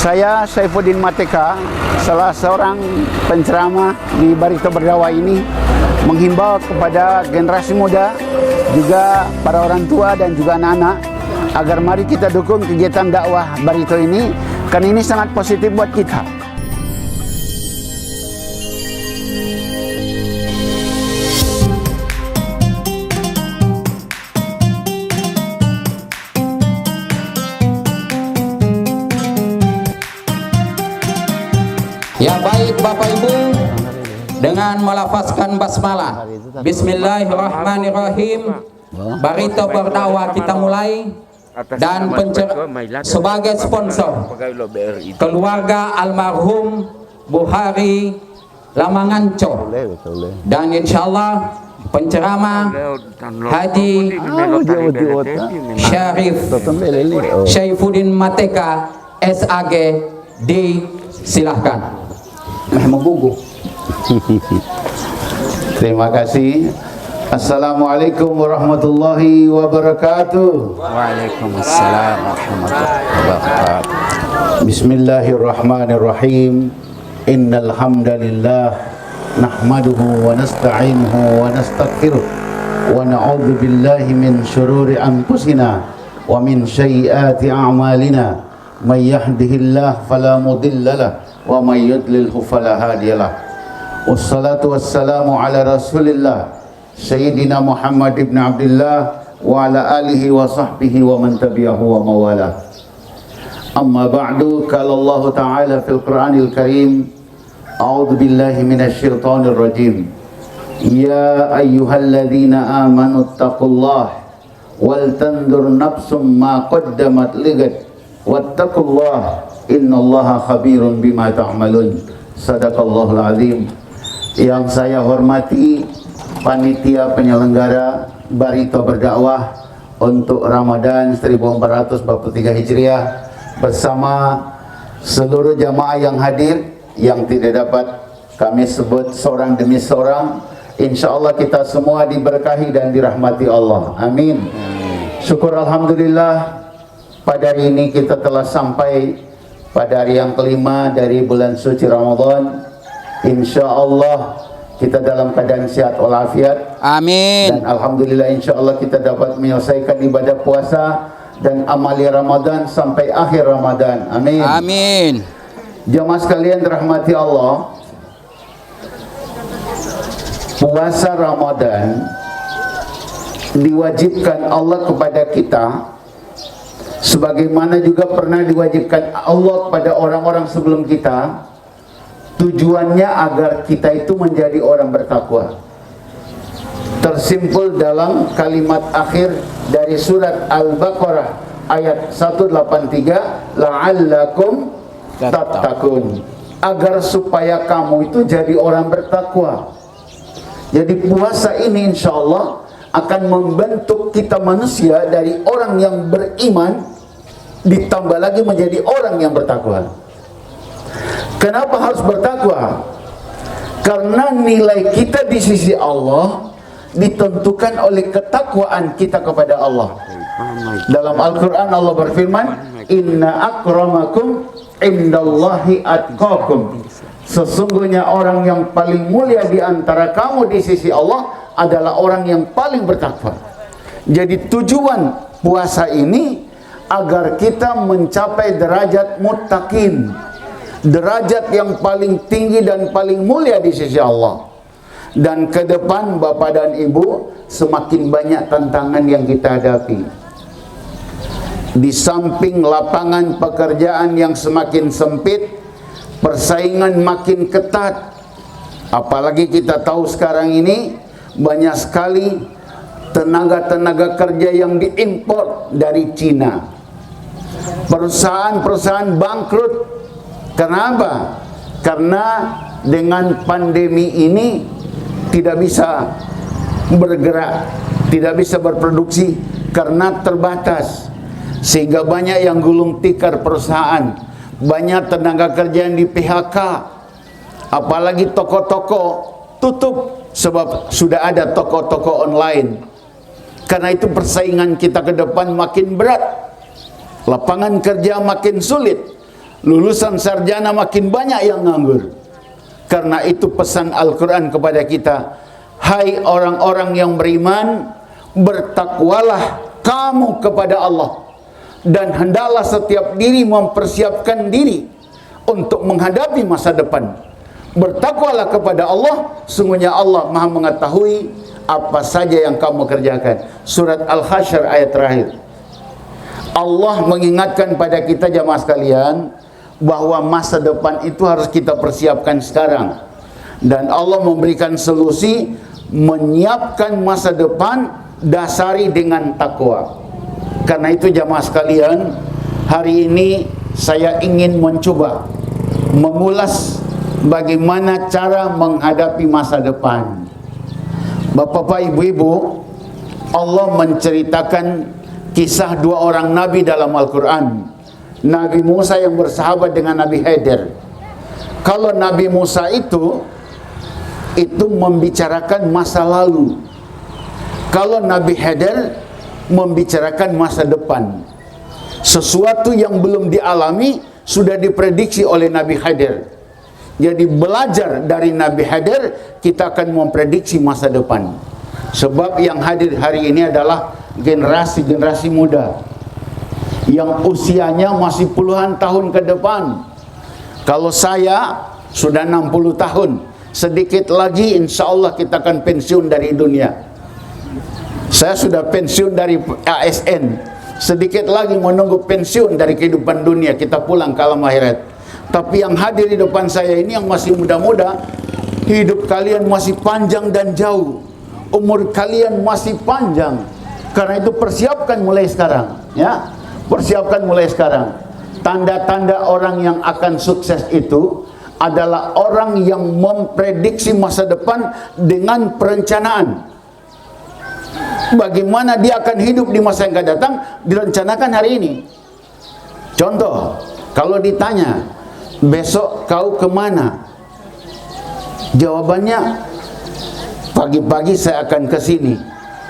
Saya Saifuddin Mateka, salah seorang penceramah di Barito Berdakwah ini, menghimbau kepada generasi muda, juga para orang tua dan juga anak-anak, agar mari kita dukung kegiatan dakwah Barito ini, karena ini sangat positif buat kita. Ya baik Bapak Ibu, dengan melafazkan basmalah Bismillahirrahmanirrahim, Barito Berdakwah kita mulai. Dan sebagai sponsor keluarga almarhum Buhari Lamanganco, dan insyaallah penceramah Haji Syarif Saifuddin Mateka SAG disilahkan. Terima kasih. Assalamualaikum warahmatullahi wabarakatuh. Waalaikumsalam warahmatullahi wabarakatuh. Bismillahirrahmanirrahim. Innal hamdalillah nahmaduhu wa nasta'inuhu wa nastaghfiruh wa na'udzu billahi min shururi anfusina wa min sayyiati a'malina. May yahdihillahu fala mudilla lahu wa may yudlilhu fala hadiyalah. Wassalatu wassalamu ala Rasulillah Sayyidina Muhammad ibn Abdullah wa ala alihi wa sahbihi wa man tabi'ahu wa mawalah. Amma ba'du, qala Allah Ta'ala fil Qur'anil Karim, a'udzu billahi minasy syaithanir rajim. Ya ayyuhalladzina amanu taqullaha wal tanzur nafsum ma qaddamat ligad wattaqullaha innallaha khabirun bima ta'malun. Sadaqallahul azim. Yang saya hormati panitia penyelenggara Barito Berdakwah untuk Ramadan 1443 Hijriah, bersama seluruh jamaah yang hadir, yang tidak dapat kami sebut seorang demi seorang. Insya Allah kita semua diberkahi dan dirahmati Allah. Amin. Syukur alhamdulillah, pada hari ini kita telah sampai pada hari yang kelima dari bulan suci Ramadan. Insya Allah kita dalam keadaan sehat walafiat. Amin. Dan alhamdulillah insya Allah kita dapat menyelesaikan ibadah puasa dan amali Ramadan sampai akhir Ramadan. Amin. Amin. Jamaah sekalian dirahmati Allah, puasa Ramadan diwajibkan Allah kepada kita, sebagaimana juga pernah diwajibkan Allah kepada orang-orang sebelum kita. Tujuannya agar kita itu menjadi orang bertakwa. Tersimpul dalam kalimat akhir dari surat Al-Baqarah ayat 183, la'allakum tattaqun, agar supaya kamu itu jadi orang bertakwa. Jadi puasa ini insya Allah akan membentuk kita manusia dari orang yang beriman ditambah lagi menjadi orang yang bertakwa. Kenapa harus bertakwa? Karena nilai kita di sisi Allah ditentukan oleh ketakwaan kita kepada Allah. Dalam Al-Quran Allah berfirman, inna akramakum indallahi atqakum. Sesungguhnya orang yang paling mulia di antara kamu di sisi Allah adalah orang yang paling bertakwa. Jadi tujuan puasa ini agar kita mencapai derajat muttaqin, derajat yang paling tinggi dan paling mulia di sisi Allah. Dan ke depan Bapak dan Ibu, semakin banyak tantangan yang kita hadapi. Di samping lapangan pekerjaan yang semakin sempit, persaingan makin ketat. Apalagi kita tahu sekarang ini banyak sekali tenaga-tenaga kerja yang diimpor dari Cina. Perusahaan-perusahaan bangkrut. Kenapa? Karena dengan pandemi ini tidak bisa bergerak, tidak bisa berproduksi karena terbatas, sehingga banyak yang gulung tikar perusahaan, banyak tenaga kerja yang di PHK, apalagi toko-toko tutup sebab sudah ada toko-toko online. Karena itu persaingan kita ke depan makin berat, lapangan kerja makin sulit. lulusan sarjana makin banyak yang nganggur. Karena itu pesan Al-Quran kepada kita, hai orang-orang yang beriman, bertakwalah kamu kepada Allah, dan hendaklah setiap diri mempersiapkan diri untuk menghadapi masa depan. Bertakwalah kepada Allah, sungguhnya Allah Maha mengetahui apa saja yang kamu kerjakan. Surat Al-Hasyr ayat terakhir. Allah mengingatkan pada kita jamaah sekalian bahwa masa depan itu harus kita persiapkan sekarang. Dan Allah memberikan solusi, menyiapkan masa depan dasari dengan takwa. Karena itu jamaah sekalian, hari ini saya ingin mencoba mengulas bagaimana cara menghadapi masa depan. Bapak-bapak, ibu-ibu, Allah menceritakan kisah dua orang nabi dalam Al-Quran. Nabi Musa yang bersahabat dengan Nabi Khidir. Kalau Nabi Musa itu membicarakan masa lalu. Kalau Nabi Khidir membicarakan masa depan. Sesuatu yang belum dialami sudah diprediksi oleh Nabi Khidir. Jadi belajar dari Nabi Khidir, kita akan memprediksi masa depan. Sebab yang hadir hari ini adalah generasi muda yang usianya masih puluhan tahun ke depan. Kalau saya sudah 60 tahun, sedikit lagi insya Allah kita akan pensiun dari dunia. Saya sudah pensiun dari ASN, sedikit lagi menunggu pensiun dari kehidupan dunia, kita pulang ke alam akhirat. Tapi yang hadir di depan saya ini yang masih muda-muda, hidup kalian masih panjang dan jauh, umur kalian masih panjang. Karena itu persiapkan mulai sekarang, ya. Persiapkan mulai sekarang. Tanda-tanda orang yang akan sukses itu adalah orang yang memprediksi masa depan dengan perencanaan. Bagaimana dia akan hidup di masa yang akan datang, direncanakan hari ini. Contoh, kalau ditanya, besok kau kemana? Jawabannya, pagi-pagi saya akan ke sini,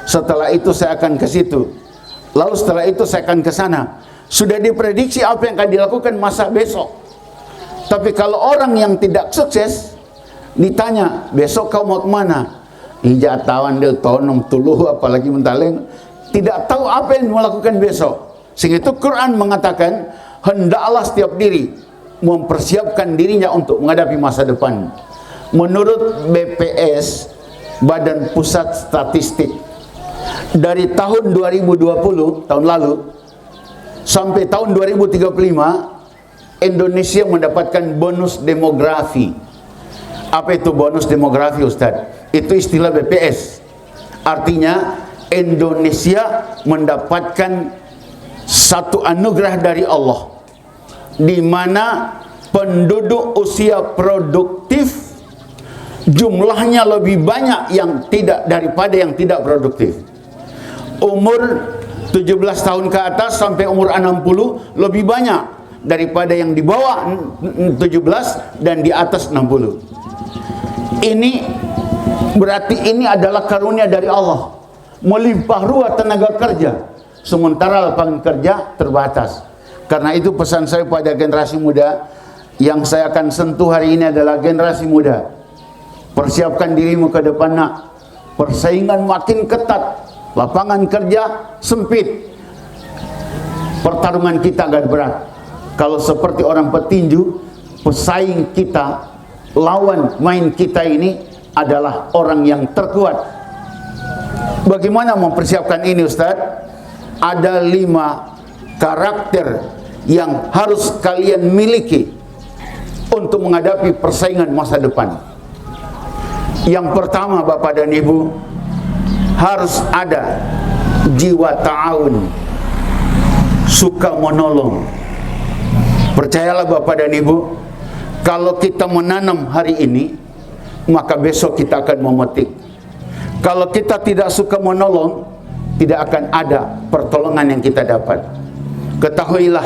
setelah itu saya akan ke situ, lalu setelah itu saya akan ke sana. Sudah diprediksi apa yang akan dilakukan masa besok. Tapi kalau orang yang tidak sukses ditanya, besok kau mau kemana? Hijatawan dia tonom tuluh, apalagi mentaleng, tidak tahu apa yang melakukan besok. Sehingga itu Quran mengatakan, hendaklah setiap diri mempersiapkan dirinya untuk menghadapi masa depan. Menurut BPS, Badan Pusat Statistik, dari tahun 2020, tahun lalu, sampai tahun 2035, Indonesia mendapatkan bonus demografi. Apa itu bonus demografi, Ustaz? Itu istilah BPS. Artinya Indonesia mendapatkan satu anugerah dari Allah, di mana penduduk usia produktif jumlahnya lebih banyak yang tidak daripada yang tidak produktif. Umur 17 tahun ke atas sampai umur 60 lebih banyak daripada yang di bawah 17 dan di atas 60. Ini berarti ini adalah karunia dari Allah, melimpah ruah tenaga kerja, sementara lapangan kerja terbatas. Karena itu pesan saya pada generasi muda, yang saya akan sentuh hari ini adalah generasi muda. Persiapkan dirimu ke depan, nak. Persaingan makin ketat, lapangan kerja sempit, pertarungan kita agak berat. Kalau seperti orang petinju, pesaing kita, lawan main kita ini adalah orang yang terkuat. Bagaimana mempersiapkan ini, Ustaz? Ada 5 karakter yang harus kalian miliki untuk menghadapi persaingan masa depan. Yang pertama, Bapak dan Ibu, harus ada jiwa ta'awun, suka menolong. Percayalah Bapak dan Ibu, kalau kita menanam hari ini, maka besok kita akan memetik. Kalau kita tidak suka menolong, tidak akan ada pertolongan yang kita dapat. Ketahuilah,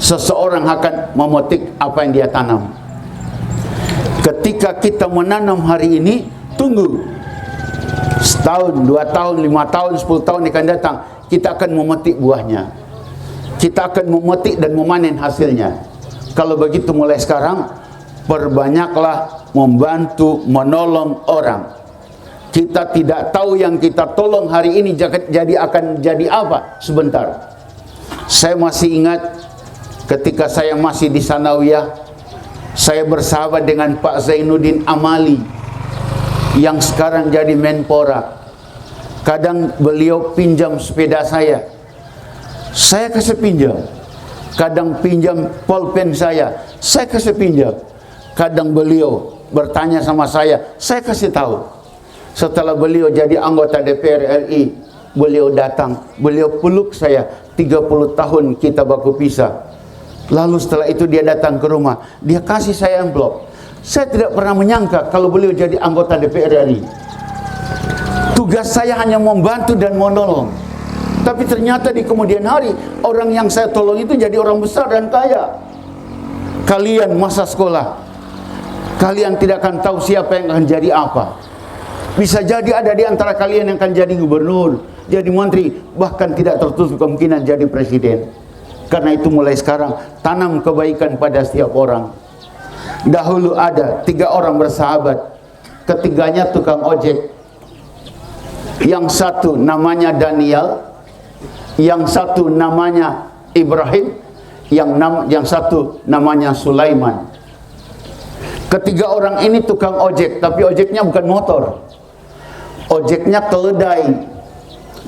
seseorang akan memetik apa yang dia tanam. Ketika kita menanam hari ini, tunggu setahun, 2 tahun, 5 tahun, 10 tahun akan datang, kita akan memetik buahnya. Kita akan memetik dan memanen hasilnya. Kalau begitu mulai sekarang perbanyaklah membantu, menolong orang. Kita tidak tahu yang kita tolong hari ini akan jadi apa sebentar. Saya masih ingat ketika saya masih di Sanawiyah, saya bersahabat dengan Pak Zainuddin Amali yang sekarang jadi Menpora. Kadang beliau pinjam sepeda saya kasih pinjam. Kadang pinjam pulpen saya kasih pinjam. Kadang beliau bertanya sama saya kasih tahu. Setelah beliau jadi anggota DPR RI, beliau datang, beliau peluk saya. 30 tahun kita baku pisah. Lalu setelah itu dia datang ke rumah, dia kasih saya amplop. Saya tidak pernah menyangka kalau beliau jadi anggota DPR RI. Tugas saya hanya membantu dan menolong. Tapi ternyata di kemudian hari, orang yang saya tolong itu jadi orang besar dan kaya. Kalian masa sekolah, kalian tidak akan tahu siapa yang akan jadi apa. Bisa jadi ada di antara kalian yang akan jadi gubernur, jadi menteri, bahkan tidak tertutup kemungkinan jadi presiden. Karena itu mulai sekarang, tanam kebaikan pada setiap orang. Dahulu ada 3 orang bersahabat, ketiganya tukang ojek. Yang satu namanya Daniel, yang satu namanya Ibrahim, yang satu namanya Sulaiman. Ketiga orang ini tukang ojek, tapi ojeknya bukan motor. Ojeknya keledai.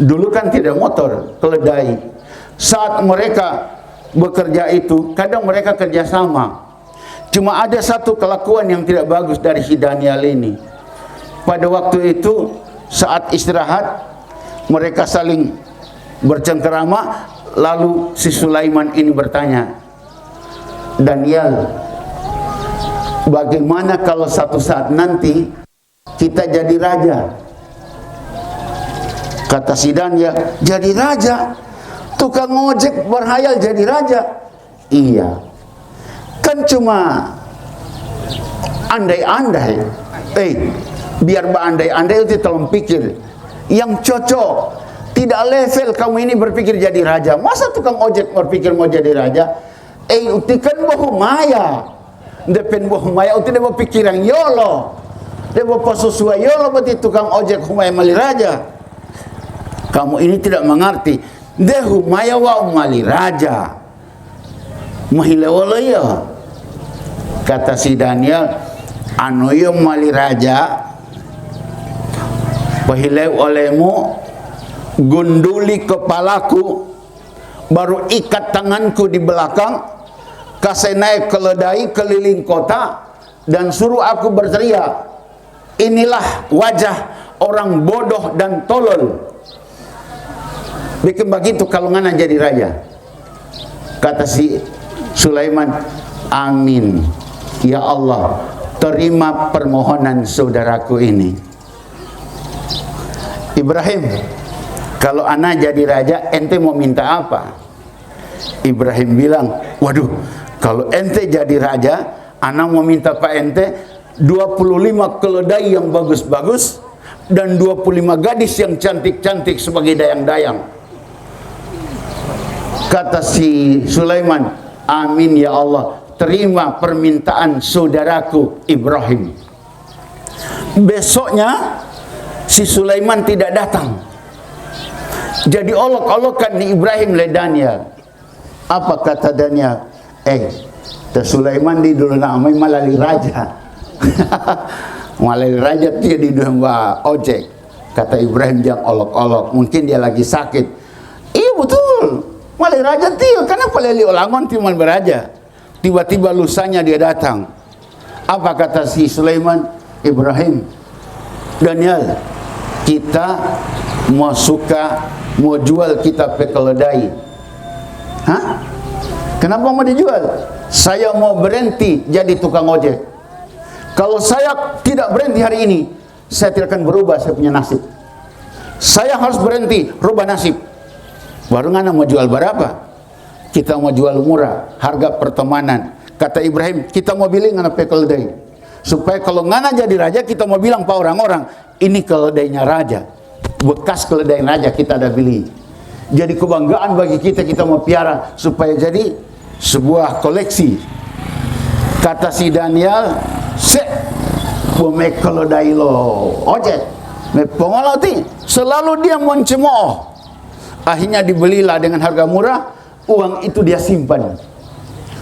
Dulu kan tidak motor, keledai. Saat mereka bekerja itu, kadang mereka kerjasama. Cuma ada satu kelakuan yang tidak bagus dari si Daniel ini. Pada waktu itu, saat istirahat, mereka saling bercengkerama. Lalu si Sulaiman ini bertanya, Daniel, bagaimana kalau satu saat nanti kita jadi raja? Kata si Daniel, jadi raja? Tukang ojek berhayal jadi raja? Iya, kan cuma andai-andai. Biar berandai-andai itu tolong pikir yang cocok. Tidak level kamu ini berpikir jadi raja. Masa tukang ojek berpikir mau jadi raja? Utikan boh maya. Depen boh maya uti dia berpikiran yolo. Dia berpasusuai yolo berarti tukang ojek humaya mali raja. Kamu ini tidak mengerti. Dia humaya wa mali raja. Mahilawala ya. Kata si Daniel, anu yo mali raja. Pahilai olehmu, gunduli kepalaku, baru ikat tanganku di belakang, kasih naik keledai keliling kota, dan suruh aku berteriak, inilah wajah orang bodoh dan tolol. Bikin begitu kalau ngana jadi raja. Kata si Sulaiman, amin. Ya Allah, terima permohonan saudaraku ini. Ibrahim, kalau anak jadi raja, ente mau minta apa? Ibrahim bilang, waduh, kalau ente jadi raja, anak mau minta pak ente 25 keledai yang bagus-bagus dan 25 gadis yang cantik-cantik sebagai dayang-dayang. Kata si Sulaiman, amin ya Allah, terima permintaan saudaraku Ibrahim. Besoknya si Sulaiman tidak datang. Jadi olok-olokan di Ibrahim le Daniel. Apa kata Daniel? Sulaiman di dulu namanya malali raja. Malali raja dia di dua ojek. Kata Ibrahim jangan olok-olok. Mungkin dia lagi sakit. Iya betul. Malali raja dia. Kenapa leli olangon timan beraja? Tiba-tiba lusanya dia datang. Apa kata si Sulaiman? Ibrahim, Daniel, kita mau jual kita pe keledai. Hah? Kenapa mau dijual? Saya mau berhenti jadi tukang ojek. Kalau saya tidak berhenti hari ini, saya tidak akan berubah saya punya nasib. Saya harus berhenti, rubah nasib. Baru ngana mau jual berapa? Kita mau jual murah, harga pertemanan. Kata Ibrahim, kita mau beli ngana pe keledai. Supaya kalau ngana jadi raja, kita mau bilang pak orang-orang, ini keledainya raja, bekas keledai raja kita ada beli. Jadi kebanggaan bagi kita, kita mau piara supaya jadi sebuah koleksi. Kata si Daniel, "Se, bome keledai lo ojek, me pengoloti selalu dia mencemooh." Akhirnya dibelilah dengan harga murah, uang itu dia simpan.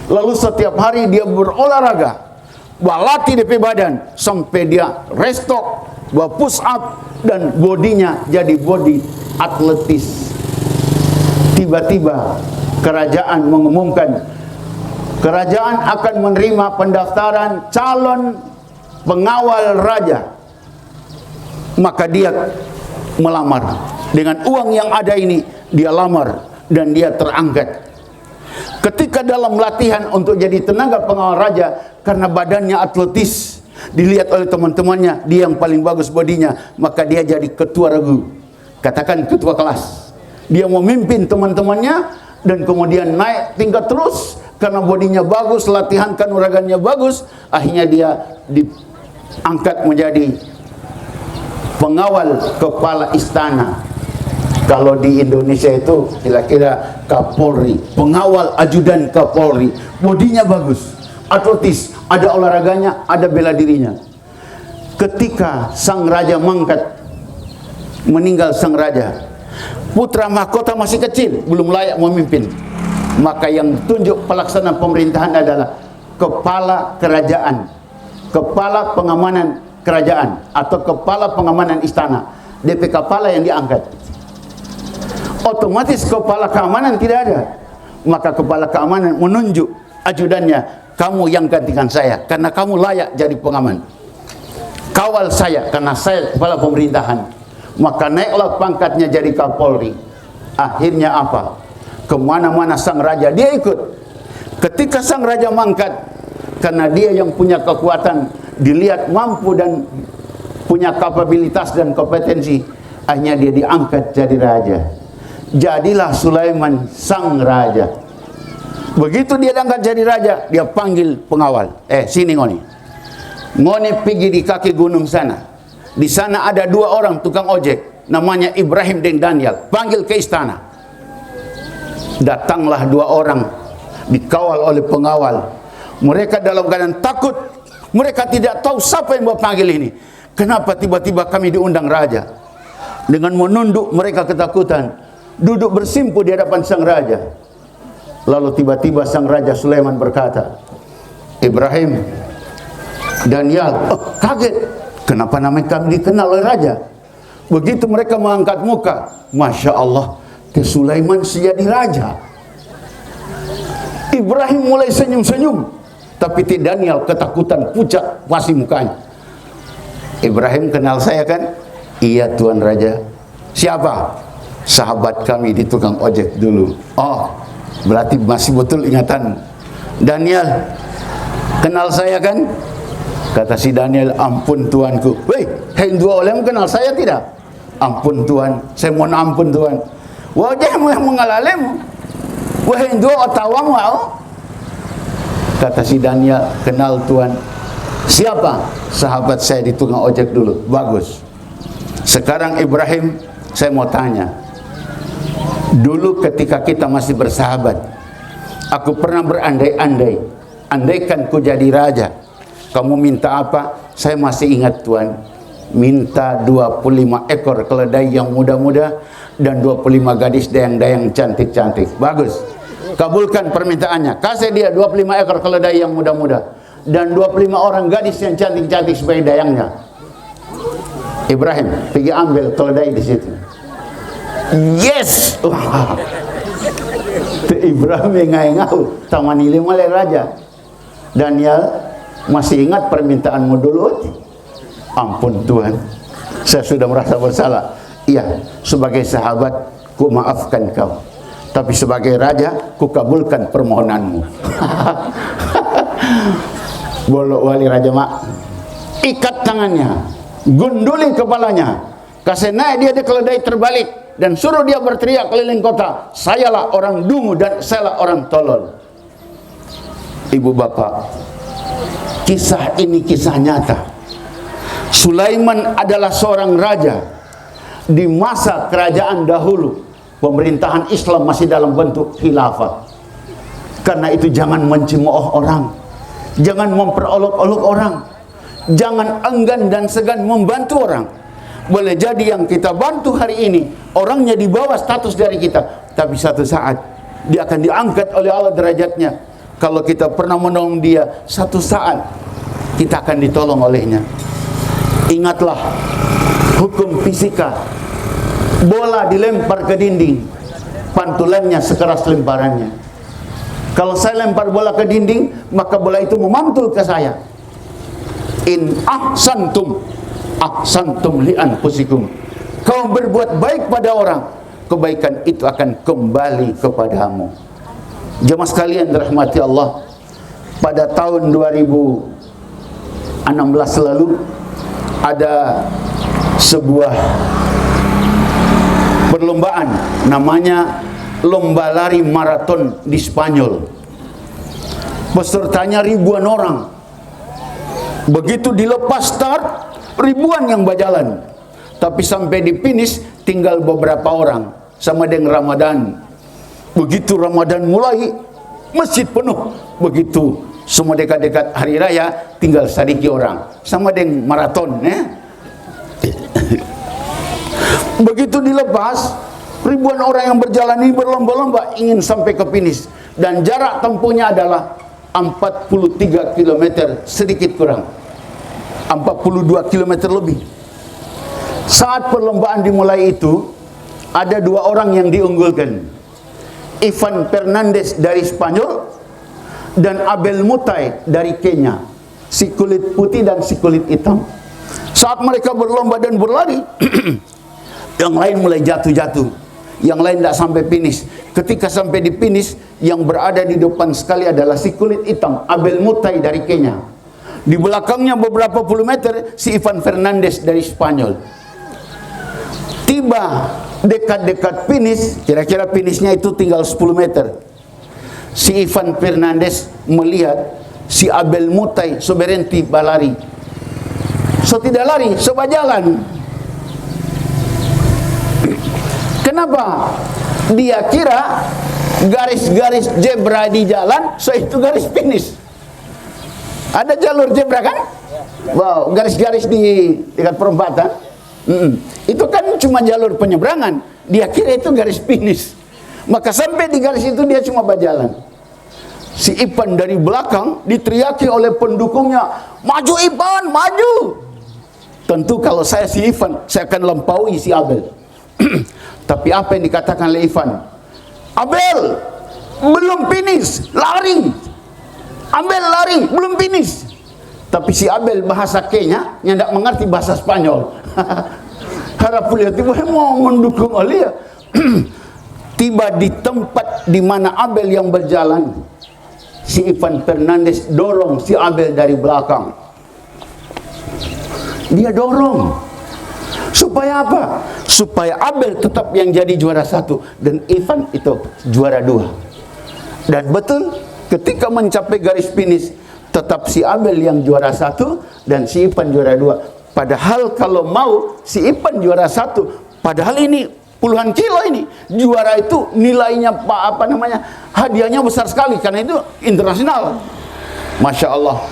Lalu setiap hari dia berolahraga, balatih DP badan sampai dia restock, buat push up, dan bodinya jadi body atletis. Tiba-tiba kerajaan mengumumkan kerajaan akan menerima pendaftaran calon pengawal raja. Maka dia melamar. Dengan uang yang ada ini, dia lamar dan dia terangkat. Ketika dalam latihan untuk jadi tenaga pengawal raja, karena badannya atletis, dilihat oleh teman-temannya, dia yang paling bagus bodinya, maka dia jadi ketua regu. Katakan ketua kelas. Dia memimpin teman-temannya dan kemudian naik tingkat terus karena bodinya bagus, latihan kanuragannya bagus. Akhirnya dia diangkat menjadi pengawal kepala istana. Kalau di Indonesia itu kira-kira Kapolri, pengawal ajudan Kapolri. Bodinya bagus, atletis, ada olahraganya, ada bela dirinya. Ketika sang raja mangkat, meninggal sang raja, putra mahkota masih kecil, belum layak memimpin. Maka yang tunjuk pelaksanaan pemerintahan adalah kepala kerajaan, kepala pengamanan kerajaan, atau kepala pengamanan istana. DP kepala yang diangkat. Otomatis kepala keamanan tidak ada. Maka kepala keamanan menunjuk ajudannya, "Kamu yang gantikan saya, karena kamu layak jadi pengaman. Kawal saya, karena saya kepala pemerintahan." Maka naiklah pangkatnya jadi Kapolri. Akhirnya apa? Kemana-mana sang raja dia ikut. Ketika sang raja mangkat, karena dia yang punya kekuatan, dilihat mampu dan punya kapabilitas dan kompetensi, akhirnya dia diangkat jadi raja. Jadilah Sulaiman sang raja. Begitu dia diangkat jadi raja, dia panggil pengawal, "Sini ngoni. Ngoni pergi di kaki gunung sana. Di sana ada 2 orang tukang ojek, namanya Ibrahim dan Daniel. Panggil ke istana." Datanglah 2 orang, dikawal oleh pengawal. Mereka dalam keadaan takut. Mereka tidak tahu siapa yang mau panggil ini. Kenapa tiba-tiba kami diundang raja? Dengan menunduk mereka ketakutan, duduk bersimpu di hadapan sang raja. Lalu tiba-tiba sang raja Sulaiman berkata, "Ibrahim, Daniel." Kaget. Kenapa namanya kami dikenal oleh raja? Begitu mereka mengangkat muka, Masya Allah, ke Sulaiman jadi raja. Ibrahim mulai senyum-senyum, tapi Daniel ketakutan, pucat pasti mukanya. "Ibrahim, kenal saya kan?" "Iya Tuan Raja." "Siapa?" "Sahabat kami di tukang ojek dulu." "Oh, berarti masih betul ingatan." "Daniel, kenal saya kan?" Kata si Daniel, "Ampun tuanku." "Weh, Hindu olehmu kenal saya tidak?" "Ampun Tuan, saya mohon ampun Tuan." "Wajahmu yang mengalalemu. Wah, Hindu otawamu." Kata si Daniel, "Kenal Tuan." "Siapa?" "Sahabat saya di tukang ojek dulu." "Bagus. Sekarang Ibrahim, saya mau tanya. Dulu ketika kita masih bersahabat, aku pernah berandai-andai, andaikan ku jadi raja, kamu minta apa?" "Saya masih ingat Tuan, minta 25 ekor keledai yang muda-muda dan 25 gadis dayang-dayang cantik-cantik." "Bagus, kabulkan permintaannya. Kasih dia 25 ekor keledai yang muda-muda dan 25 orang gadis yang cantik-cantik sebagai dayangnya." Ibrahim pergi ambil keledai di situ. Yes. Ibrahim ngau taman ini oleh raja. Daniel, masih ingat permintaanmu dulu? "Ampun Tuhan, saya sudah merasa bersalah." "Iya, sebagai sahabat ku maafkan kau, tapi sebagai raja ku kabulkan permohonanmu." Bolok wali raja mak, ikat tangannya, gunduli kepalanya, kasih naik dia di keledai terbalik, dan suruh dia berteriak keliling kota, "Sayalah orang dungu dan sayalah orang tolol." Ibu bapak, kisah ini kisah nyata. Sulaiman adalah seorang raja di masa kerajaan dahulu. Pemerintahan Islam masih dalam bentuk khilafah. Karena itu jangan mencemooh orang. Jangan memperolok-olok orang. Jangan enggan dan segan membantu orang. Boleh jadi yang kita bantu hari ini orangnya di bawah status dari kita, tapi satu saat dia akan diangkat oleh Allah derajatnya. Kalau kita pernah menolong dia, satu saat kita akan ditolong olehnya. Ingatlah hukum fisika. Bola dilempar ke dinding, pantulannya sekeras lemparannya. Kalau saya lempar bola ke dinding, maka bola itu memantul ke saya. In ahsantum li anfusikum. Kau berbuat baik pada orang, kebaikan itu akan kembali kepadamu. Jemaah sekalian dirahmati Allah, pada tahun 2016 lalu ada sebuah perlombaan namanya lomba lari maraton di Spanyol. Pesertanya ribuan orang. Begitu dilepas start, ribuan yang berjalan. Tapi sampai di finish tinggal beberapa orang. Sama dengan Ramadan. Begitu Ramadan mulai, masjid penuh. Begitu semua dekat-dekat hari raya, tinggal sedikit orang. Sama dengan maraton, ya. Begitu dilepas, ribuan orang yang berjalan ini berlomba-lomba ingin sampai ke finish. Dan jarak tempuhnya adalah 43 km sedikit kurang. 42 km lebih. Saat perlombaan dimulai itu, ada dua orang yang diunggulkan. Ivan Fernandez dari Spanyol dan Abel Mutai dari Kenya. Si kulit putih dan si kulit hitam. Saat mereka berlomba dan berlari, yang lain mulai jatuh-jatuh, yang lain tidak sampai finish. Ketika sampai di finish, yang berada di depan sekali adalah si kulit hitam, Abel Mutai dari Kenya. Di belakangnya beberapa puluh meter, si Ivan Fernandez dari Spanyol. Tiba dekat-dekat finish, kira-kira finishnya itu tinggal 10 meter. Si Ivan Fernandez melihat si Abel Mutai berhenti berlari. So tidak lari, so berjalan. Kenapa? Dia kira garis-garis zebra di jalan, so itu garis finish. Ada jalur zebra kan? Wow, garis-garis di dekat perempatan. Itu kan cuma jalur penyeberangan. Dia kira itu garis finish. Maka sampai di garis itu dia cuma berjalan. Si Ivan dari belakang diteriaki oleh pendukungnya, "Maju Ivan, maju!" Tentu kalau saya si Ivan, saya akan lampaui si Abel. Tapi apa yang dikatakan oleh Ivan? "Abel, belum finish, lari. Abel lari, belum finish." Tapi si Abel bahasa Kenya yang tidak mengerti bahasa Spanyol. Harap lihat tiba mau mendukung oleh tiba di tempat di mana Abel yang berjalan, si Ivan Fernandez dorong si Abel dari belakang. Dia dorong supaya apa? Supaya Abel tetap yang jadi juara 1 dan Ivan itu juara 2. Dan betul, ketika mencapai garis finish, tetap si Abel yang juara 1 dan si Ivan juara 2. Padahal kalau mau si Ivan juara 1, padahal ini puluhan kilo ini. Juara itu nilainya hadiahnya besar sekali karena itu internasional. Masya Allah.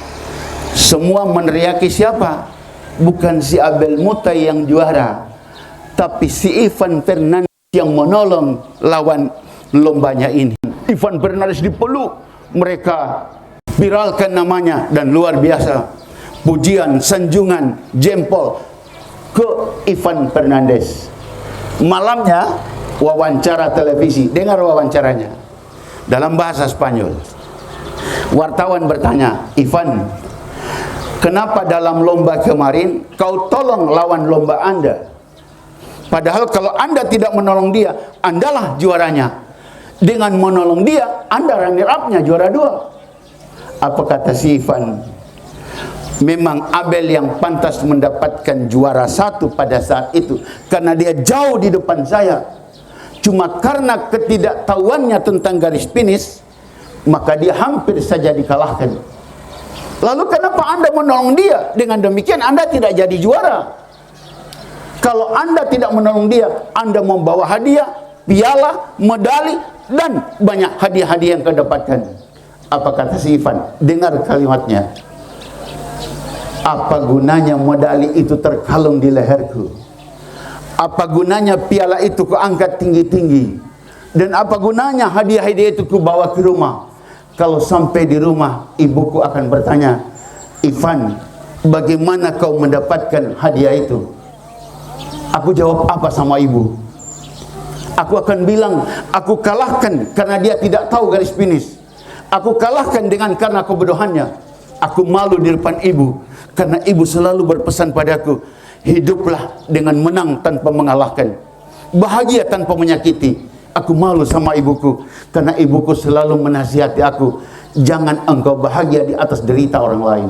Semua meneriaki siapa? Bukan si Abel Mutai yang juara, tapi si Ivan Fernandez yang menolong lawan lombanya ini. Ivan Fernandez dipeluk, mereka viralkan namanya dan luar biasa. Pujian, sanjungan, jempol ke Ivan Fernandez. Malamnya wawancara televisi, dengar wawancaranya dalam bahasa Spanyol. Wartawan bertanya, "Ivan, kenapa dalam lomba kemarin kau tolong lawan lomba Anda? Padahal kalau Anda tidak menolong dia, Andalah juaranya. Dengan menolong dia, Anda runner-up-nya juara 2. Apa kata si Ivan? Memang Abel yang pantas mendapatkan juara 1 pada saat itu, karena dia jauh di depan saya. Cuma karena ketidaktahuannya tentang garis finish, maka dia hampir saja dikalahkan. Lalu kenapa Anda menolong dia? Dengan demikian Anda tidak jadi juara. Kalau Anda tidak menolong dia, Anda membawa hadiah, piala, medali, dan banyak hadiah-hadiah yang kau dapatkan." Apa kata si Ivan? Dengar kalimatnya. Apa gunanya medali itu terkalung di leherku? Apa gunanya piala itu ku angkat tinggi-tinggi? Dan apa gunanya hadiah-hadiah itu ku bawa ke rumah? Kalau sampai di rumah, ibuku akan bertanya, Ivan, bagaimana kau mendapatkan hadiah itu? Aku jawab apa sama ibu? Aku akan bilang, aku kalahkan karena dia tidak tahu garis finish. Aku kalahkan karena kebodohannya. Aku malu di depan ibu karena ibu selalu berpesan padaku, hiduplah dengan menang tanpa mengalahkan, bahagia tanpa menyakiti. Aku malu sama ibuku karena ibuku selalu menasihati aku, jangan engkau bahagia di atas derita orang lain.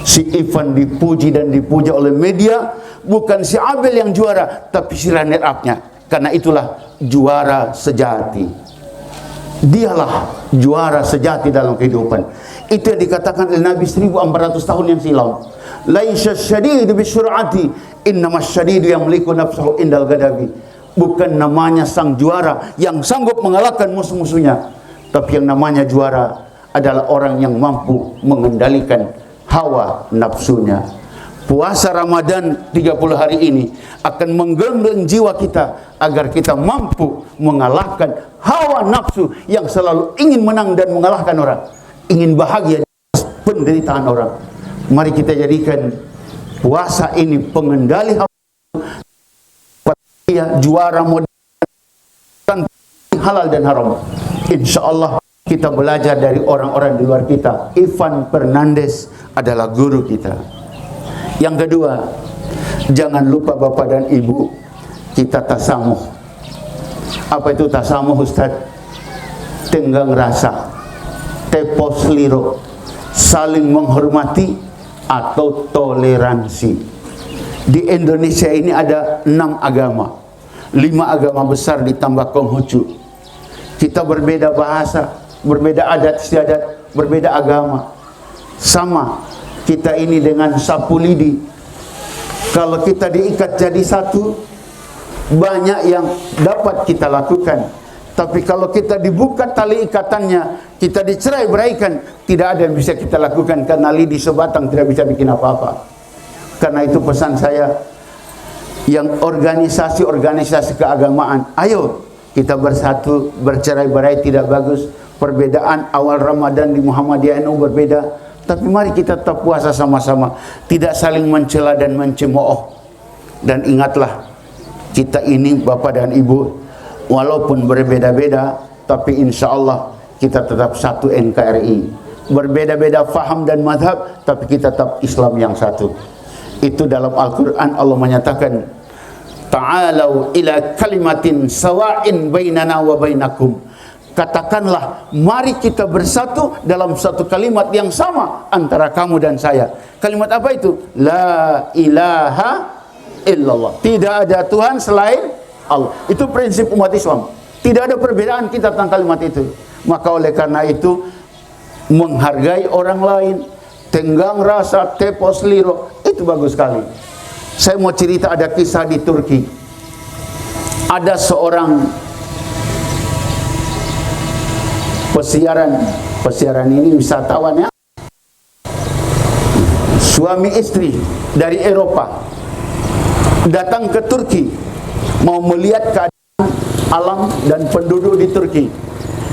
Si Ivan dipuji dan dipuja oleh media, bukan si Abel yang juara, tapi si runner up-nya. Karena itulah juara sejati. Dialah juara sejati dalam kehidupan. Itu yang dikatakan oleh Nabi 1400 tahun yang silam. Laisa syadidu bisyur'ati, innamas syadidu yamliku nafsahu indal ghadabi. Bukan namanya sang juara yang sanggup mengalahkan musuh-musuhnya, tapi yang namanya juara adalah orang yang mampu mengendalikan hawa nafsunya. Puasa Ramadan 30 hari ini akan menggenggam jiwa kita agar kita mampu mengalahkan hawa nafsu yang selalu ingin menang dan mengalahkan orang, ingin bahagia atas penderitaan orang. Mari kita jadikan puasa ini pengendali hawa nafsu, juara modern halal dan haram. Insya Allah kita belajar dari orang-orang di luar kita. Ivan Fernandes adalah guru kita. Yang kedua, jangan lupa Bapak dan Ibu, kita tasamuh. Apa itu tasamuh, Ustaz? Tenggang rasa, tepos liro, saling menghormati atau toleransi. Di Indonesia ini ada 6 agama, 5 agama besar ditambah Konghucu. Kita berbeda bahasa, berbeda adat istiadat, berbeda agama. Sama kita ini dengan sapu lidi. Kalau kita diikat jadi satu, banyak yang dapat kita lakukan. Tapi kalau kita dibuka tali ikatannya, kita dicerai beraikan, tidak ada yang bisa kita lakukan karena lidi sebatang tidak bisa bikin apa-apa. Karena itu pesan saya yang organisasi-organisasi keagamaan, ayo kita bersatu, bercerai berai tidak bagus. Perbedaan awal Ramadan di Muhammadiyah NU berbeda, tapi mari kita tetap puasa sama-sama, tidak saling mencela dan mencemooh. Dan ingatlah, kita ini Bapak dan Ibu, walaupun berbeda-beda, tapi insya Allah kita tetap satu NKRI. Berbeda-beda faham dan madhab, tapi kita tetap Islam yang satu. Itu dalam Al-Quran Allah menyatakan, ta'alau ila kalimatin sawa'in bainana wa bainakum. Katakanlah, mari kita bersatu dalam satu kalimat yang sama antara kamu dan saya. Kalimat apa itu? La ilaha illallah. Tidak ada Tuhan selain Allah. Itu prinsip umat Islam. Tidak ada perbedaan kita tentang kalimat itu. Maka oleh karena itu, menghargai orang lain, tenggang rasa, tepos liro, itu bagus sekali. Saya mau cerita, ada kisah di Turki. Ada seorang pesiaran ini wisatawan ya, suami istri dari Eropa datang ke Turki mau melihat keadaan alam dan penduduk di Turki.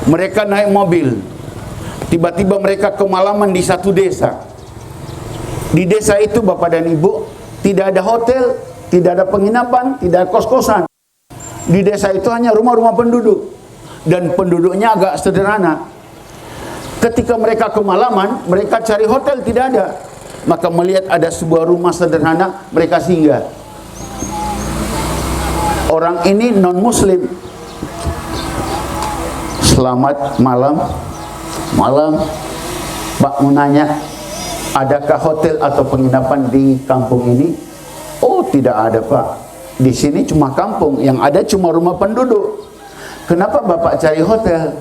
Mereka naik mobil, tiba-tiba mereka kemalaman di satu desa. Di desa itu Bapak dan Ibu tidak ada hotel, tidak ada penginapan, tidak ada kos-kosan. Di desa itu hanya rumah-rumah penduduk, dan penduduknya agak sederhana. Ketika mereka kemalaman, mereka cari hotel, tidak ada. Maka melihat ada sebuah rumah sederhana, mereka singgah. Orang ini non-muslim. Selamat malam. Malam, Pak mau nanya, adakah hotel atau penginapan di kampung ini? Oh, tidak ada Pak. Di sini cuma kampung, yang ada cuma rumah penduduk. Kenapa Bapak cari hotel?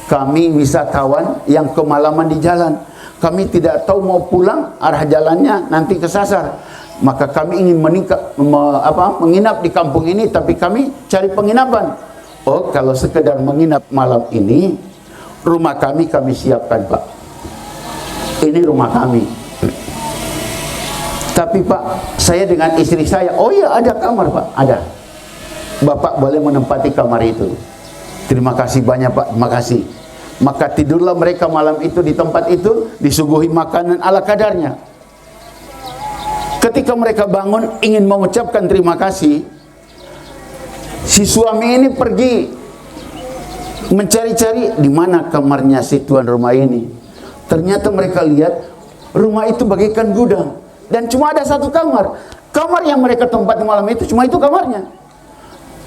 Kami wisatawan yang kemalaman di jalan. Kami tidak tahu mau pulang, arah jalannya nanti kesasar. Maka kami ingin menginap di kampung ini, tapi kami cari penginapan. Oh, kalau sekedar menginap malam ini, rumah kami siapkan Pak. Ini rumah kami. Tapi Pak, saya dengan istri saya, oh iya ada kamar Pak, ada. Bapak boleh menempati kamar itu. Terima kasih banyak Pak, terima kasih. Maka tidurlah mereka malam itu di tempat itu, disuguhi makanan ala kadarnya. Ketika mereka bangun ingin mengucapkan terima kasih, si suami ini pergi mencari-cari di mana kamarnya si tuan rumah ini. Ternyata mereka lihat rumah itu bagaikan gudang dan cuma ada satu kamar. Kamar yang mereka tempati malam itu cuma itu kamarnya.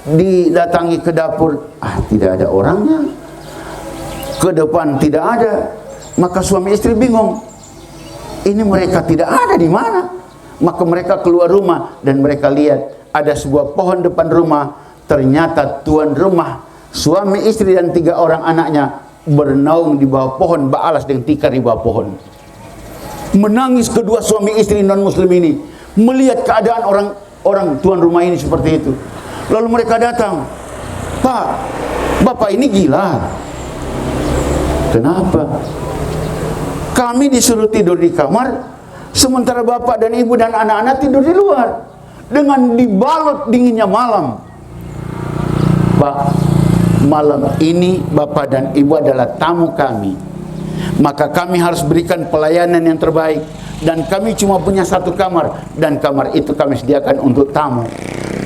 Didatangi ke dapur, tidak ada orangnya. Ke depan tidak ada. Maka suami istri bingung. Ini mereka tidak ada di mana? Maka mereka keluar rumah dan mereka lihat ada sebuah pohon depan rumah. Ternyata tuan rumah, suami istri dan 3 orang anaknya bernaung di bawah pohon ba'alas dengan tikar di bawah pohon. Menangis kedua suami istri non muslim ini melihat keadaan orang tuan rumah ini seperti itu. Lalu mereka datang, Pak, Bapak ini gila. Kenapa? Kami disuruh tidur di kamar, sementara Bapak dan Ibu dan anak-anak tidur di luar dengan dibalut dinginnya malam. Pak, malam ini Bapak dan Ibu adalah tamu kami, maka kami harus berikan pelayanan yang terbaik. Dan kami cuma punya 1 kamar, dan kamar itu kami sediakan untuk tamu.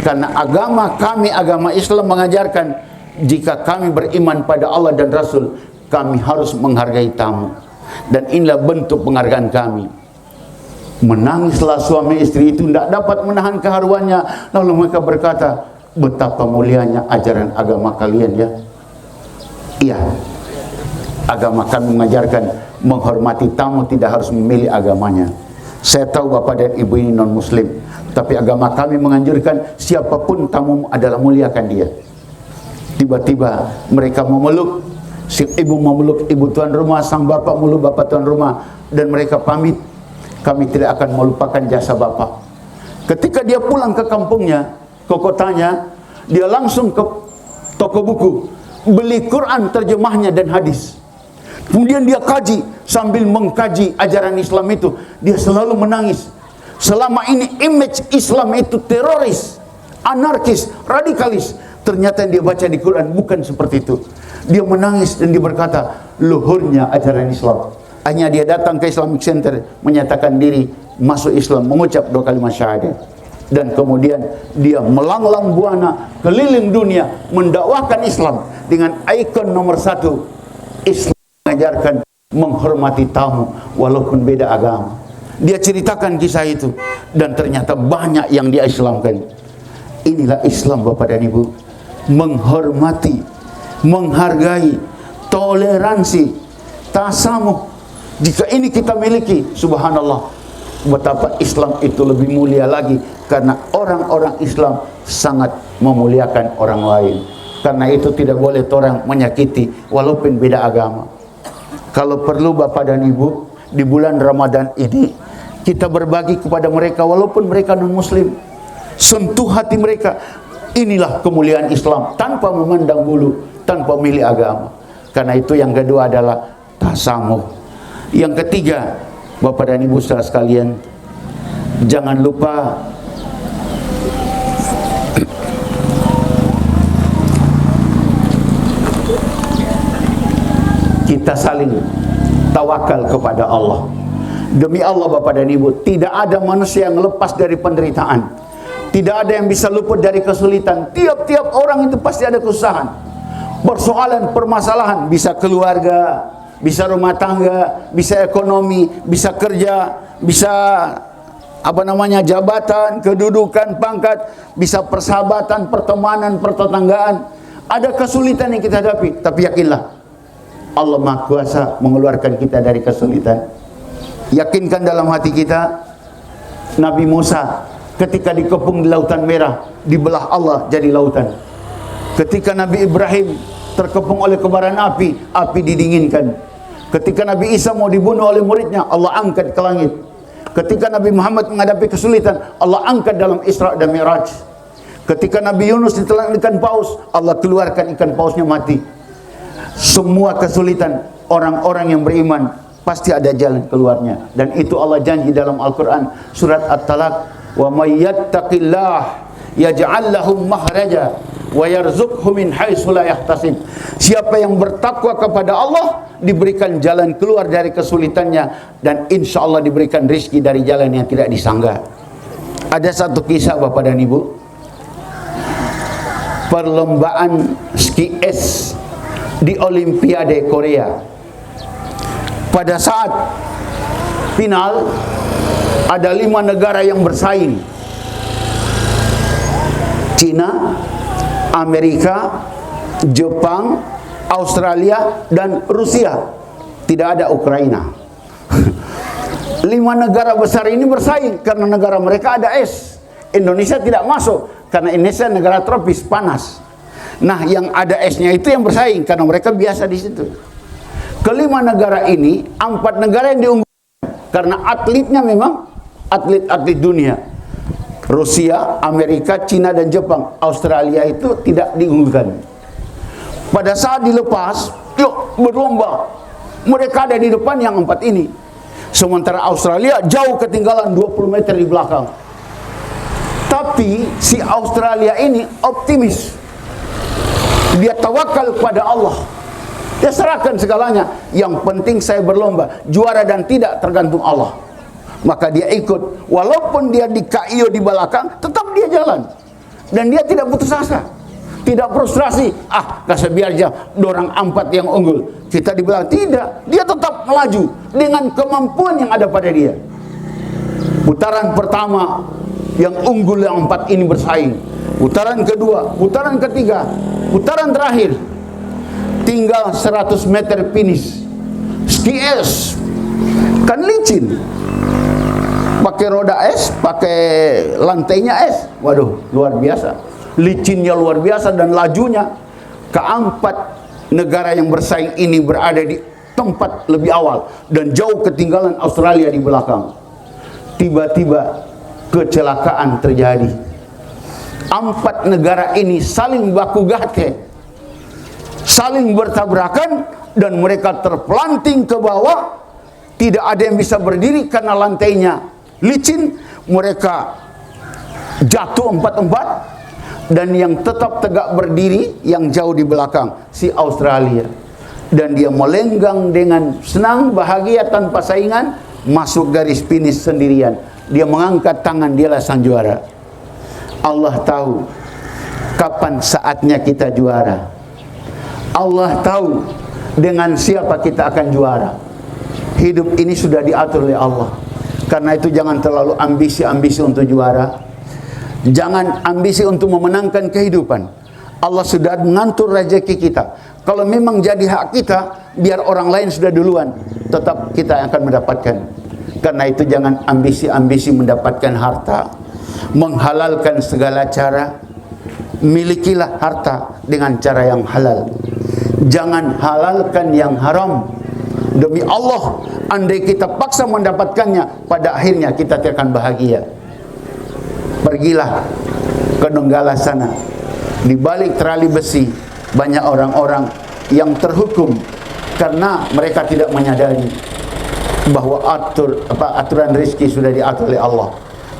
Karena agama kami, agama Islam mengajarkan, jika kami beriman pada Allah dan Rasul, kami harus menghargai tamu. Dan inilah bentuk penghargaan kami. Menangislah suami istri itu, tidak dapat menahan keharuannya. Lalu mereka berkata, betapa mulianya ajaran agama kalian ya. Iya, agama kami mengajarkan menghormati tamu, tidak harus memilih agamanya. Saya tahu Bapak dan Ibu ini non muslim, tapi agama kami menganjurkan siapapun tamu adalah muliakan dia. Tiba-tiba mereka memeluk, si ibu memeluk ibu tuan rumah, sang bapak memeluk bapak tuan rumah, dan mereka pamit, kami tidak akan melupakan jasa bapak. Ketika dia pulang ke kampungnya, ke kotanya, dia langsung ke toko buku, beli Quran terjemahnya dan hadis. Kemudian dia kaji, sambil mengkaji ajaran Islam itu, dia selalu menangis. Selama ini image Islam itu teroris, anarkis, radikalis. Ternyata yang dia baca di Quran bukan seperti itu. Dia menangis dan dia berkata, luhurnya ajaran Islam. Hanya dia datang ke Islamic Center, menyatakan diri masuk Islam, mengucap 2 kalimat syahadat. Dan kemudian dia melanglang buana keliling dunia mendakwahkan Islam dengan ikon nomor 1, Islam mengajarkan menghormati tamu walaupun beda agama. Dia ceritakan kisah itu dan ternyata banyak yang dia Islamkan. Inilah Islam Bapak dan Ibu, menghormati, menghargai, toleransi, tasamuh. Jika ini kita miliki, subhanallah, betapa Islam itu lebih mulia lagi, karena orang-orang Islam sangat memuliakan orang lain. Karena itu tidak boleh orang menyakiti walaupun beda agama. Kalau perlu Bapak dan Ibu, di bulan Ramadan ini kita berbagi kepada mereka walaupun mereka non muslim. Sentuh hati mereka. Inilah kemuliaan Islam, tanpa memandang bulu, tanpa memilih agama. Karena itu yang kedua adalah tasamuh. Yang ketiga, Bapak dan Ibu saudara sekalian, jangan lupa kita saling tawakal kepada Allah. Demi Allah Bapak dan Ibu, tidak ada manusia yang lepas dari penderitaan. Tidak ada yang bisa luput dari kesulitan. Tiap-tiap orang itu pasti ada kesusahan, persoalan, permasalahan. Bisa keluarga, bisa rumah tangga, bisa ekonomi, bisa kerja, bisa jabatan, kedudukan, pangkat, bisa persahabatan, pertemanan, pertetanggaan. Ada kesulitan yang kita hadapi, tapi yakinlah Allah Maha Kuasa mengeluarkan kita dari kesulitan. Yakinkan dalam hati kita, Nabi Musa ketika dikepung di Lautan Merah, dibelah Allah jadi lautan. Ketika Nabi Ibrahim terkepung oleh kobaran api, api didinginkan. Ketika Nabi Isa mau dibunuh oleh muridnya, Allah angkat ke langit. Ketika Nabi Muhammad menghadapi kesulitan, Allah angkat dalam Isra dan Mi'raj. Ketika Nabi Yunus ditelan ikan paus, Allah keluarkan ikan pausnya mati. semua kesulitan orang-orang yang beriman pasti ada jalan keluarnya, dan itu Allah janji dalam Al-Quran surat At-Talaq, wa may yattaqillah yaj'al lahu makhraja wa yarzuqhu min haitsu la yahtasib. Siapa yang bertakwa kepada Allah diberikan jalan keluar dari kesulitannya, dan insya Allah diberikan rezeki dari jalan yang tidak disangka. Ada satu kisah Bapak dan Ibu, perlombaan ski es di Olimpiade Korea. Pada saat final ada 5 negara yang bersaing: Cina, Amerika, Jepang, Australia, dan Rusia. Tidak ada Ukraina. 5 negara besar ini bersaing karena negara mereka ada es. Indonesia tidak masuk karena Indonesia negara tropis panas. Nah, yang ada esnya itu yang bersaing karena mereka biasa di situ. Kelima negara ini, 4 negara yang diunggulkan karena atletnya memang atlet-atlet dunia. Rusia, Amerika, Cina, dan Jepang. Australia itu tidak diunggulkan. Pada saat dilepas, yuk berlomba. Mereka ada di depan yang 4 ini. Sementara Australia jauh ketinggalan 20 meter di belakang. Tapi si Australia ini optimis. Dia tawakal kepada Allah. Dia serahkan segalanya. Yang penting saya berlomba, juara dan tidak tergantung Allah. Maka dia ikut, walaupun dia di KIO di belakang, tetap dia jalan. Dan dia tidak putus asa, tidak frustrasi. Kasih biar aja dorang 4 yang unggul, kita di belakang. Tidak, dia tetap melaju dengan kemampuan yang ada pada dia. Putaran pertama, yang unggul yang 4 ini bersaing. Putaran kedua, putaran ketiga, putaran terakhir, tinggal 100 meter finish. Ski es kan licin, pakai roda es, pakai lantainya es. Waduh, luar biasa, licinnya luar biasa, dan lajunya. Ke-4 negara yang bersaing ini berada di tempat lebih awal dan jauh ketinggalan Australia di belakang. Tiba-tiba kecelakaan terjadi. 4 negara ini saling baku gate, saling bertabrakan, dan mereka terpelanting ke bawah. Tidak ada yang bisa berdiri karena lantainya licin. Mereka jatuh 4-4, dan yang tetap tegak berdiri yang jauh di belakang si Australia. Dan dia melenggang dengan senang, bahagia, tanpa saingan, masuk garis finish sendirian. Dia mengangkat tangan, dialah sang juara. Allah tahu kapan saatnya kita juara. Allah tahu dengan siapa kita akan juara. Hidup ini sudah diatur oleh Allah. Karena itu jangan terlalu ambisi-ambisi untuk juara. Jangan ambisi untuk memenangkan kehidupan. Allah sudah mengatur rezeki kita. Kalau memang jadi hak kita, biar orang lain sudah duluan, tetap kita yang akan mendapatkan. Karena itu jangan ambisi-ambisi mendapatkan harta, menghalalkan segala cara. Milikilah harta dengan cara yang halal. Jangan halalkan yang haram. Demi Allah, andai kita paksa mendapatkannya, pada akhirnya kita tidak akan bahagia. Pergilah ke Donggala sana. Di balik terali besi banyak orang-orang yang terhukum karena mereka tidak menyadari bahwa aturan rezeki sudah diatur oleh Allah.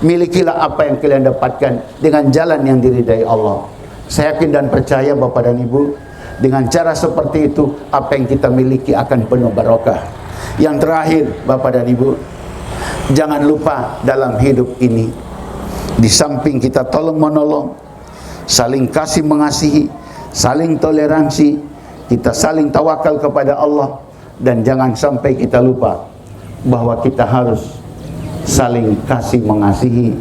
Milikilah apa yang kalian dapatkan dengan jalan yang diridai Allah. Saya yakin dan percaya Bapak dan Ibu, dengan cara seperti itu apa yang kita miliki akan penuh barokah. Yang terakhir Bapak dan Ibu, jangan lupa dalam hidup ini, di samping kita tolong menolong, saling kasih mengasihi, saling toleransi, kita saling tawakal kepada Allah. Dan jangan sampai kita lupa bahwa kita harus saling kasih mengasihi,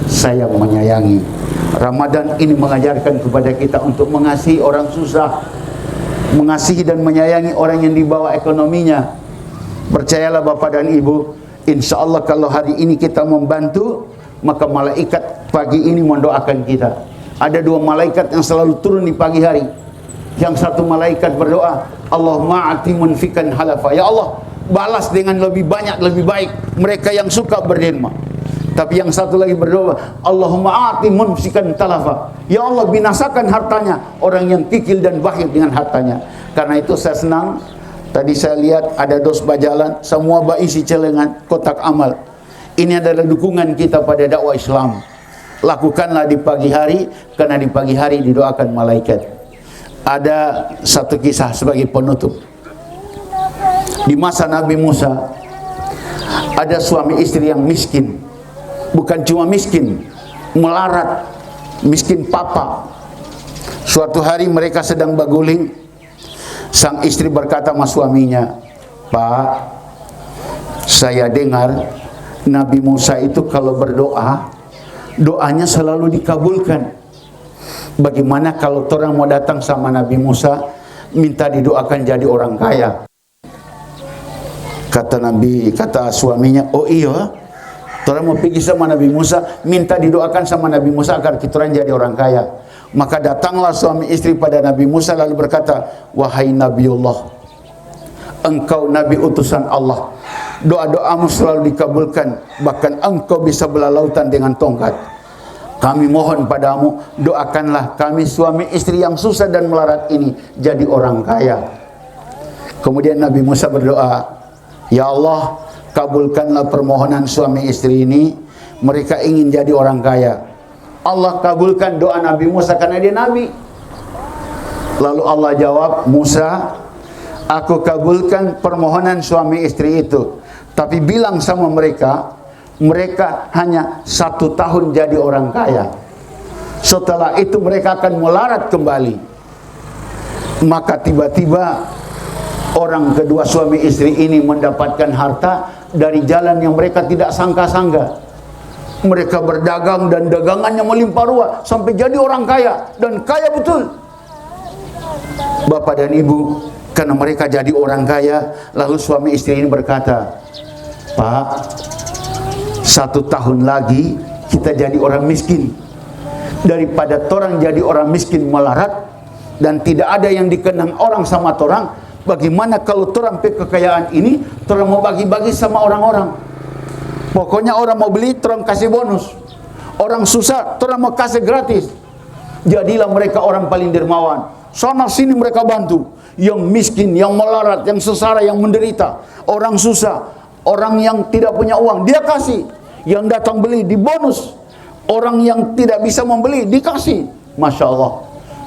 sayang menyayangi. Ramadan ini mengajarkan kepada kita untuk mengasihi orang susah, mengasihi dan menyayangi orang yang di bawah ekonominya. Percayalah Bapak dan Ibu, insya Allah kalau hari ini kita membantu, maka malaikat pagi ini mendoakan kita. Ada 2 malaikat yang selalu turun di pagi hari. Yang satu malaikat berdoa, Allahumma ati munfikan halafa, ya Allah, balas dengan lebih banyak, lebih baik mereka yang suka berderma. Tapi yang satu lagi berdoa, Allahumma ati munfikan talafa, ya Allah, binasakan hartanya orang yang kikil dan bakhil dengan hartanya. Karena itu saya senang, tadi saya lihat ada dos bajalan, semua isi celengan kotak amal. Ini adalah dukungan kita pada dakwah Islam. Lakukanlah di pagi hari, karena di pagi hari didoakan malaikat. Ada satu kisah sebagai penutup. Di masa Nabi Musa, ada suami istri yang miskin. Bukan cuma miskin, melarat, miskin papa. Suatu hari mereka sedang berguling. Sang istri berkata sama suaminya, "Pak, saya dengar Nabi Musa itu kalau berdoa, doanya selalu dikabulkan. Bagaimana kalau orang mau datang sama Nabi Musa, minta didoakan jadi orang kaya?" Kata suaminya, "Oh iya, orang mau pergi sama Nabi Musa, minta didoakan sama Nabi Musa agar kita orang jadi orang kaya." Maka datanglah suami istri pada Nabi Musa lalu berkata, "Wahai Nabiullah, engkau Nabi utusan Allah, doa-doamu selalu dikabulkan, bahkan engkau bisa belah lautan dengan tongkat. Kami mohon padamu, doakanlah kami suami istri yang susah dan melarat ini jadi orang kaya." Kemudian Nabi Musa berdoa, "Ya Allah, kabulkanlah permohonan suami istri ini, mereka ingin jadi orang kaya." Allah kabulkan doa Nabi Musa karena dia Nabi. Lalu Allah jawab, "Musa, aku kabulkan permohonan suami istri itu. Tapi bilang sama mereka, mereka hanya 1 tahun jadi orang kaya. Setelah itu mereka akan melarat kembali." Maka tiba-tiba orang kedua suami istri ini mendapatkan harta dari jalan yang mereka tidak sangka-sangka. Mereka berdagang dan dagangannya melimpah ruah sampai jadi orang kaya, dan kaya betul. Bapak dan Ibu, karena mereka jadi orang kaya, lalu suami istri ini berkata, "Pak, 1 tahun lagi kita jadi orang miskin. Daripada orang jadi orang miskin melarat dan tidak ada yang dikenang orang sama orang, bagaimana kalau orang kekayaan ini orang mau bagi-bagi sama orang-orang? Pokoknya orang mau beli, orang kasih bonus. Orang susah, orang mau kasih gratis." Jadilah mereka orang paling dermawan. Sana sini mereka bantu. Yang miskin, yang melarat, yang sesara, yang menderita. Orang susah, orang yang tidak punya uang, dia kasih. Yang datang beli, dibonus. Orang yang tidak bisa membeli, dikasih. Masya Allah.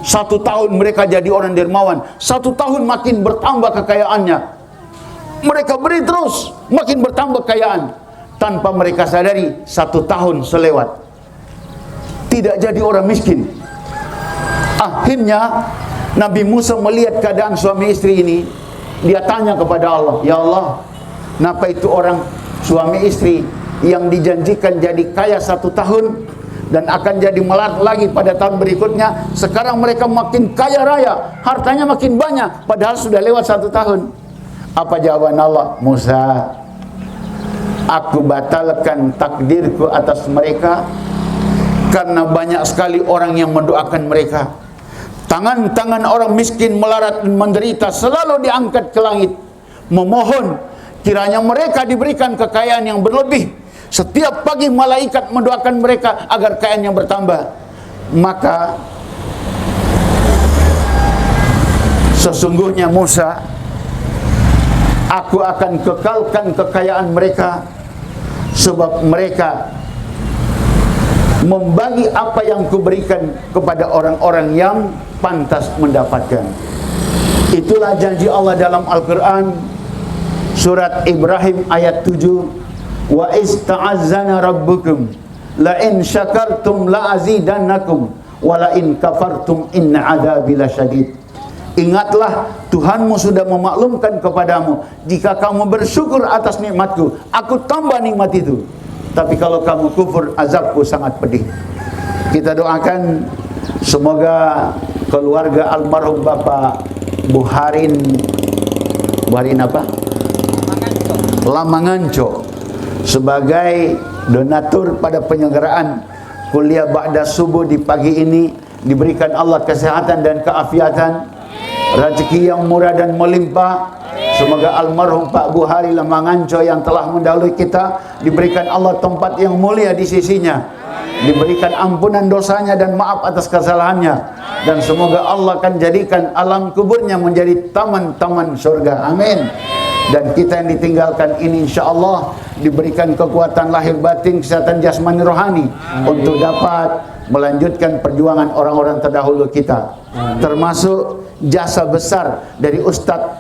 1 tahun mereka jadi orang dermawan. 1 tahun makin bertambah kekayaannya. Mereka beri terus, makin bertambah kekayaan. Tanpa mereka sadari, 1 tahun selewat, tidak jadi orang miskin. Akhirnya Nabi Musa melihat keadaan suami istri ini. Dia tanya kepada Allah, "Ya Allah, kenapa itu orang suami istri yang dijanjikan jadi kaya 1 tahun dan akan jadi melarat lagi pada tahun berikutnya, sekarang mereka makin kaya raya, hartanya makin banyak, padahal sudah lewat 1 tahun." Apa jawaban Allah? "Musa, aku batalkan takdirku atas mereka karena banyak sekali orang yang mendoakan mereka. Tangan-tangan orang miskin, melarat dan menderita selalu diangkat ke langit, memohon kiranya mereka diberikan kekayaan yang berlebih. Setiap pagi malaikat mendoakan mereka agar kekayaannya bertambah. Maka sesungguhnya Musa, aku akan kekalkan kekayaan mereka, sebab mereka membagi apa yang kuberikan kepada orang-orang yang pantas mendapatkan." Itulah janji Allah dalam Al-Quran, surat Ibrahim ayat 7. "Wa ista'azzana rabbukum la in syakartum la azidannakum wa la in kafartum inna adzabi lasyadid." Ingatlah, Tuhanmu sudah memaklumkan kepadamu, jika kamu bersyukur atas nikmatku, aku tambah nikmat itu. Tapi kalau kamu kufur, azabku sangat pedih. Kita doakan semoga keluarga almarhum Bapak Buharin apa? Lamanganco sebagai donatur pada penyelenggaraan kuliah ba'da subuh di pagi ini, diberikan Allah kesehatan dan keafiatan, rezeki yang murah dan melimpah. Semoga almarhum Pak Buhari Lamanganco yang telah mendahului kita diberikan Allah tempat yang mulia di sisinya. diberikan ampunan dosanya dan maaf atas kesalahannya, dan semoga Allah akan jadikan alam kuburnya menjadi taman-taman surga. Amin. Dan kita yang ditinggalkan ini insya Allah diberikan kekuatan lahir batin, kesehatan jasmani rohani untuk dapat melanjutkan perjuangan orang-orang terdahulu kita. Termasuk jasa besar dari Ustadz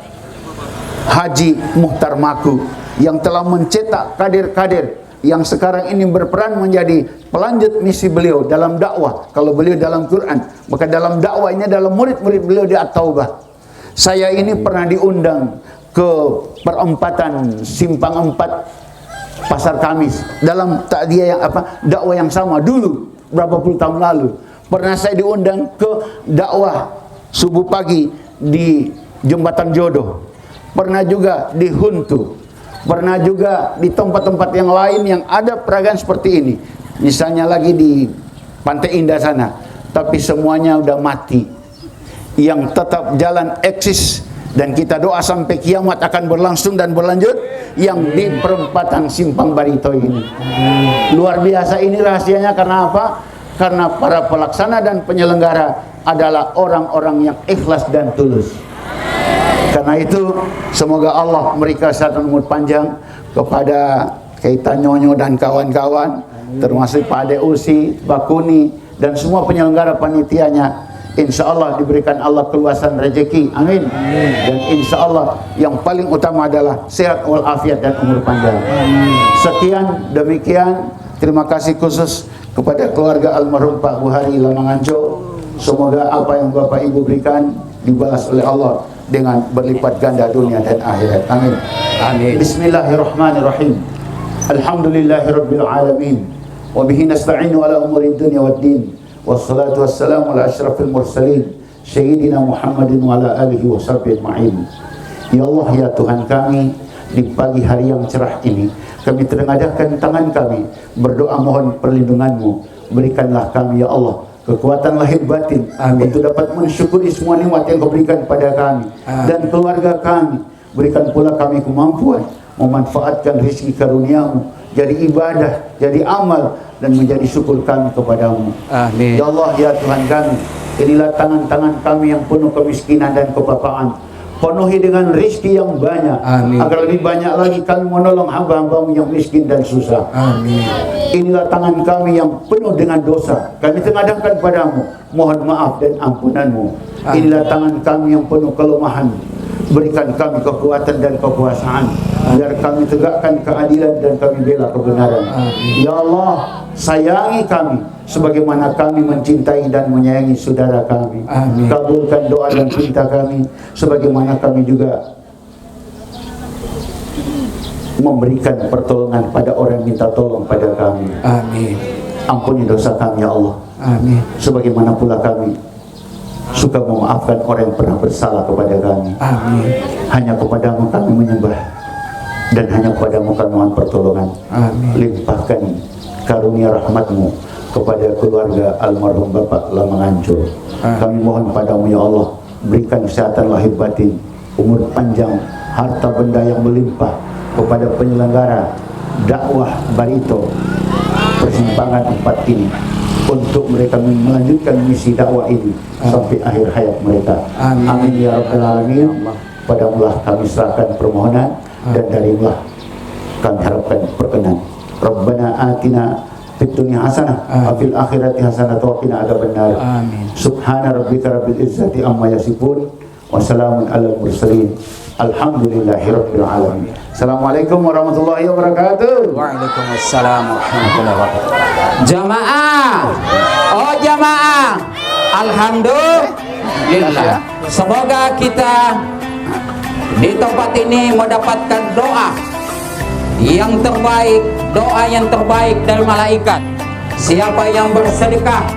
Haji Muhtar Maku yang telah mencetak kader-kader yang sekarang ini berperan menjadi pelanjut misi beliau dalam dakwah. Kalau beliau dalam Quran, maka dalam dakwah ini adalah murid-murid beliau di At-Taubah. Saya ini pernah diundang ke perempatan Simpang 4 Pasar Kamis dalam takziah yang dakwah yang sama dulu berapa puluh tahun lalu. Pernah saya diundang ke dakwah subuh pagi di Jembatan Jodoh, pernah juga di Huntu, pernah juga di tempat-tempat yang lain yang ada peragaan seperti ini, misalnya lagi di Pantai Indah sana. Tapi semuanya udah mati. Yang tetap jalan eksis dan kita doa sampai kiamat akan berlangsung dan berlanjut yang di perempatan Simpang Barito ini. Luar biasa ini rahasianya. Karena apa? Karena para pelaksana dan penyelenggara adalah orang-orang yang ikhlas dan tulus. Karena itu semoga Allah memberikan kesehatan umur panjang kepada Keita Nyonyo dan kawan-kawan, termasuk Pak Ade Usi, Bakuni, dan semua penyelenggara panitianya. Insya Allah diberikan Allah keluasan rezeki, amin. Dan insya Allah yang paling utama adalah sehat walafiat dan umur panjang. Sekian demikian, terima kasih khusus kepada keluarga almarhum Pak Buhari Lamanganco. Semoga apa yang Bapak Ibu berikan dibalas oleh Allah dengan berlipat ganda dunia dan akhirat, amin. Amin. Bismillahirrahmanirrahim. Alhamdulillahirabbil alamin. Wa bihi nasta'inu ala umuri dunya waddin. Wassalatu wassalamu ala asyrafil mursalin Sayyidina Muhammadin wa ala alihi wa sahbihi ajma'in. Ya Allah, ya Tuhan kami, di pagi hari yang cerah ini kami terengadahkan tangan kami berdoa mohon perlindungan-Mu. Berikanlah kami ya Allah kekuatan lahir batin, amin, untuk dapat mensyukuri semua nikmat yang Kau berikan pada kami, amin, dan keluarga kami. Berikan pula kami kemampuan memanfaatkan rezeki karunia-Mu jadi ibadah, jadi amal, dan menjadi syukur kami kepadamu. Amin. Ya Allah, ya Tuhan kami, inilah tangan-tangan kami yang penuh kemiskinan dan kepapaan. Penuhi dengan rezeki yang banyak, amin, agar lebih banyak lagi kami menolong hamba-hambamu yang miskin dan susah. Amin. Inilah tangan kami yang penuh dengan dosa, kami tengadahkan padamu, mohon maaf dan ampunanmu. Inilah tangan kami yang penuh kelemahan, berikan kami kekuatan dan kekuasaan, biar kami tegakkan keadilan dan kami bela kebenaran. Amin. Ya Allah, sayangi kami sebagaimana kami mencintai dan menyayangi saudara kami. Amin. Kabulkan doa dan cinta kami sebagaimana kami juga memberikan pertolongan pada orang yang minta tolong pada kami. Amin. Ampuni dosa kami ya Allah. Amin. Sebagaimana pula kami suka memaafkan orang yang pernah bersalah kepada kami. Amin. Hanya kepadamu kami menyembah dan hanya kepadamu kami mohon pertolongan. Amin. Limpahkan karunia rahmat-Mu kepada keluarga almarhum Bapak Lamanganco. Kami mohon padamu ya Allah, berikan kesehatan lahir batin, umur panjang, harta benda yang melimpah kepada penyelenggara dakwah Barito persimpangan 4 ini, untuk mereka melanjutkan misi dakwah ini sampai akhir hayat mereka. Amin. Amin ya rabbal alamin. Padamulah kami serahkan permohonan, dan darimulah kami harapkan perkenan. Rabbana atina fid dunya hasanah wa fil akhirati hasanah wa qina adzabannar. Amin. Subhana rabbika rabbil izzati amma yasifun wa salamun alal mursalin. Alhamdulillahirabbil alamin. Assalamualaikum warahmatullahi wabarakatuh. Waalaikumsalam warahmatullahi wabarakatuh. Jamaah, oh jamaah, alhamdulillah. Semoga kita di tempat ini mendapatkan doa yang terbaik, doa yang terbaik dari malaikat. Siapa yang bersedekah